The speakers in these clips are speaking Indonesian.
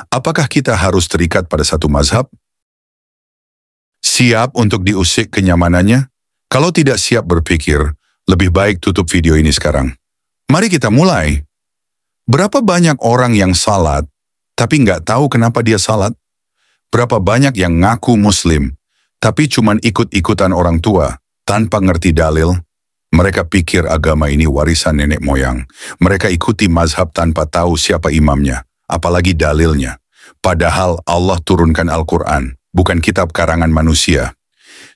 Apakah kita harus terikat pada satu mazhab? Siap untuk diusik kenyamanannya? Kalau tidak siap berpikir, lebih baik tutup video ini sekarang. Mari kita mulai. Berapa banyak orang yang salat, tapi nggak tahu kenapa dia salat? Berapa banyak yang ngaku muslim, tapi cuman ikut-ikutan orang tua, tanpa ngerti dalil? Mereka pikir agama ini warisan nenek moyang. Mereka ikuti mazhab tanpa tahu siapa imamnya, apalagi dalilnya. Padahal Allah turunkan Al-Quran, bukan kitab karangan manusia.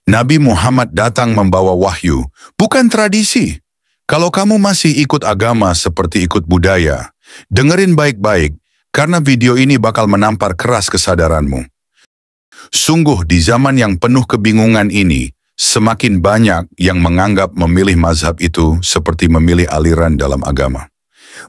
Nabi Muhammad datang membawa wahyu, bukan tradisi. Kalau kamu masih ikut agama seperti ikut budaya, dengerin baik-baik, karena video ini bakal menampar keras kesadaranmu. Sungguh di zaman yang penuh kebingungan ini, semakin banyak yang menganggap memilih mazhab itu seperti memilih aliran dalam agama.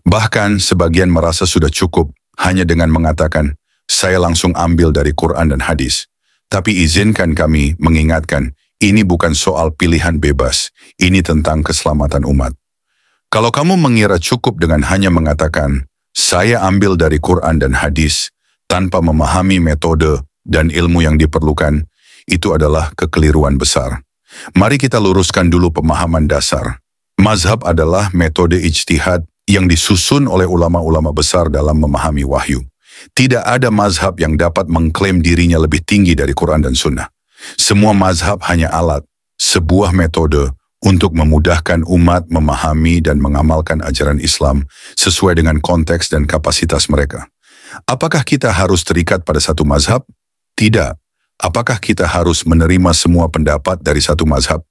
Bahkan sebagian merasa sudah cukup hanya dengan mengatakan, saya langsung ambil dari Quran dan hadis. Tapi izinkan kami mengingatkan, ini bukan soal pilihan bebas, ini tentang keselamatan umat. Kalau kamu mengira cukup dengan hanya mengatakan, saya ambil dari Quran dan hadis, tanpa memahami metode dan ilmu yang diperlukan, itu adalah kekeliruan besar. Mari kita luruskan dulu pemahaman dasar. Mazhab adalah metode ijtihad yang disusun oleh ulama-ulama besar dalam memahami wahyu. Tidak ada mazhab yang dapat mengklaim dirinya lebih tinggi dari Quran dan Sunnah. Semua mazhab hanya alat, sebuah metode untuk memudahkan umat memahami dan mengamalkan ajaran Islam sesuai dengan konteks dan kapasitas mereka. Apakah kita harus terikat pada satu mazhab? Tidak. Apakah kita harus menerima semua pendapat dari satu mazhab?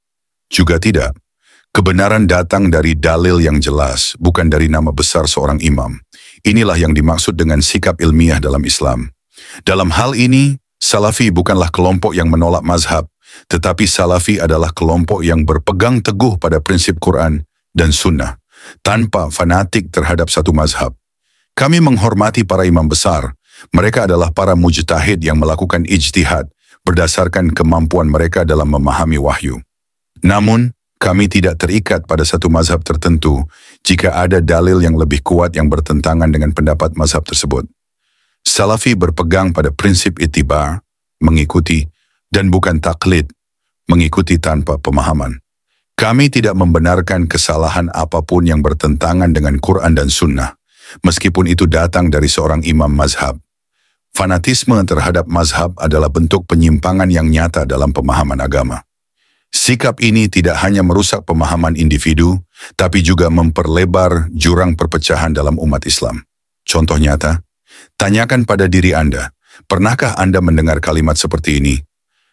Juga tidak. Kebenaran datang dari dalil yang jelas, bukan dari nama besar seorang imam. Inilah yang dimaksud dengan sikap ilmiah dalam Islam. Dalam hal ini, Salafi bukanlah kelompok yang menolak mazhab, tetapi Salafi adalah kelompok yang berpegang teguh pada prinsip Quran dan Sunnah, tanpa fanatik terhadap satu mazhab. Kami menghormati para imam besar. Mereka adalah para mujtahid yang melakukan ijtihad berdasarkan kemampuan mereka dalam memahami wahyu. Namun, kami tidak terikat pada satu mazhab tertentu jika ada dalil yang lebih kuat yang bertentangan dengan pendapat mazhab tersebut. Salafi berpegang pada prinsip ittiba, mengikuti, dan bukan taklid, mengikuti tanpa pemahaman. Kami tidak membenarkan kesalahan apapun yang bertentangan dengan Quran dan Sunnah, meskipun itu datang dari seorang imam mazhab. Fanatisme terhadap mazhab adalah bentuk penyimpangan yang nyata dalam pemahaman agama. Sikap ini tidak hanya merusak pemahaman individu, tapi juga memperlebar jurang perpecahan dalam umat Islam. Contoh nyata, tanyakan pada diri Anda, pernahkah Anda mendengar kalimat seperti ini?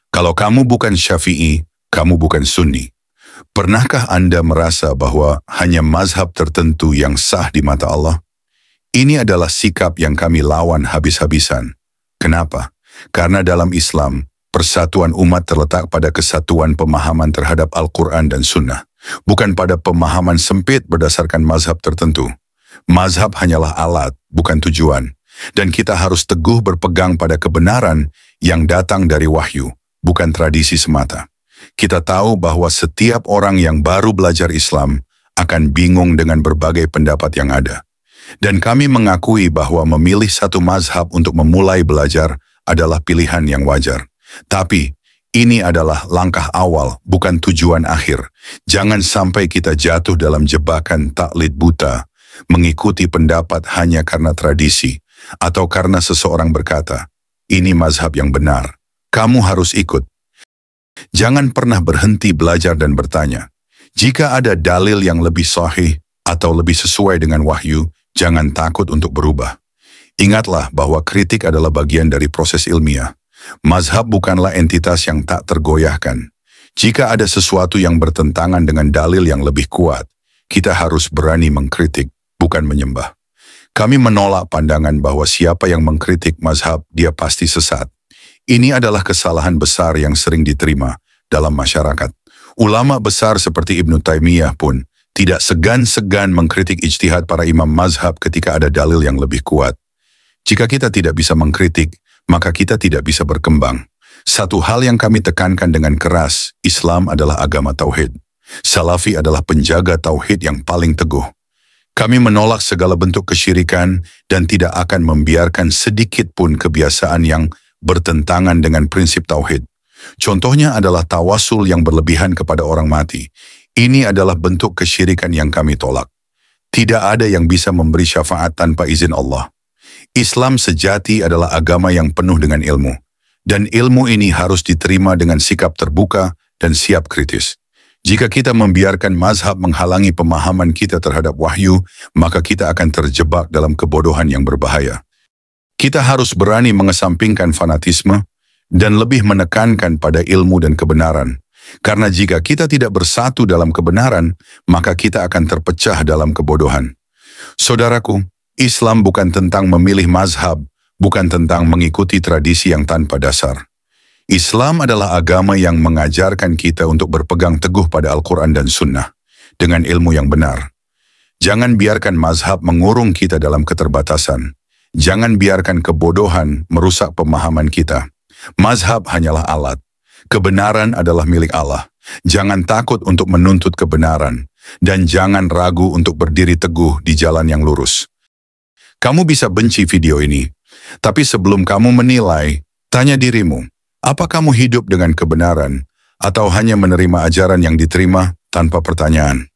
Kalau kamu bukan Syafi'i, kamu bukan Sunni. Pernahkah Anda merasa bahwa hanya mazhab tertentu yang sah di mata Allah? Ini adalah sikap yang kami lawan habis-habisan. Kenapa? Karena dalam Islam, persatuan umat terletak pada kesatuan pemahaman terhadap Al-Quran dan Sunnah, bukan pada pemahaman sempit berdasarkan mazhab tertentu. Mazhab hanyalah alat, bukan tujuan. Dan kita harus teguh berpegang pada kebenaran yang datang dari wahyu, bukan tradisi semata. Kita tahu bahwa setiap orang yang baru belajar Islam akan bingung dengan berbagai pendapat yang ada. Dan kami mengakui bahwa memilih satu mazhab untuk memulai belajar adalah pilihan yang wajar. Tapi, ini adalah langkah awal, bukan tujuan akhir. Jangan sampai kita jatuh dalam jebakan taklid buta, mengikuti pendapat hanya karena tradisi, atau karena seseorang berkata, ini mazhab yang benar, kamu harus ikut. Jangan pernah berhenti belajar dan bertanya. Jika ada dalil yang lebih sahih atau lebih sesuai dengan wahyu, jangan takut untuk berubah. Ingatlah bahwa kritik adalah bagian dari proses ilmiah. Mazhab bukanlah entitas yang tak tergoyahkan. Jika ada sesuatu yang bertentangan dengan dalil yang lebih kuat, kita harus berani mengkritik, bukan menyembah. Kami menolak pandangan bahwa siapa yang mengkritik mazhab, dia pasti sesat. Ini adalah kesalahan besar yang sering diterima dalam masyarakat. Ulama besar seperti Ibnu Taimiyah pun tidak segan-segan mengkritik ijtihad para imam mazhab ketika ada dalil yang lebih kuat. Jika kita tidak bisa mengkritik, maka kita tidak bisa berkembang. Satu hal yang kami tekankan dengan keras, Islam adalah agama tauhid. Salafi adalah penjaga tauhid yang paling teguh. Kami menolak segala bentuk kesyirikan dan tidak akan membiarkan sedikit pun kebiasaan yang bertentangan dengan prinsip tauhid. Contohnya adalah tawasul yang berlebihan kepada orang mati. Ini adalah bentuk kesyirikan yang kami tolak. Tidak ada yang bisa memberi syafaat tanpa izin Allah. Islam sejati adalah agama yang penuh dengan ilmu. Dan ilmu ini harus diterima dengan sikap terbuka dan siap kritis. Jika kita membiarkan mazhab menghalangi pemahaman kita terhadap wahyu, maka kita akan terjebak dalam kebodohan yang berbahaya. Kita harus berani mengesampingkan fanatisme dan lebih menekankan pada ilmu dan kebenaran. Karena jika kita tidak bersatu dalam kebenaran, maka kita akan terpecah dalam kebodohan. Saudaraku, Islam bukan tentang memilih mazhab, bukan tentang mengikuti tradisi yang tanpa dasar. Islam adalah agama yang mengajarkan kita untuk berpegang teguh pada Al-Quran dan Sunnah dengan ilmu yang benar. Jangan biarkan mazhab mengurung kita dalam keterbatasan. Jangan biarkan kebodohan merusak pemahaman kita. Mazhab hanyalah alat. Kebenaran adalah milik Allah. Jangan takut untuk menuntut kebenaran. Dan jangan ragu untuk berdiri teguh di jalan yang lurus. Kamu bisa benci video ini. Tapi sebelum kamu menilai, tanya dirimu, apa kamu hidup dengan kebenaran? Atau hanya menerima ajaran yang diterima tanpa pertanyaan?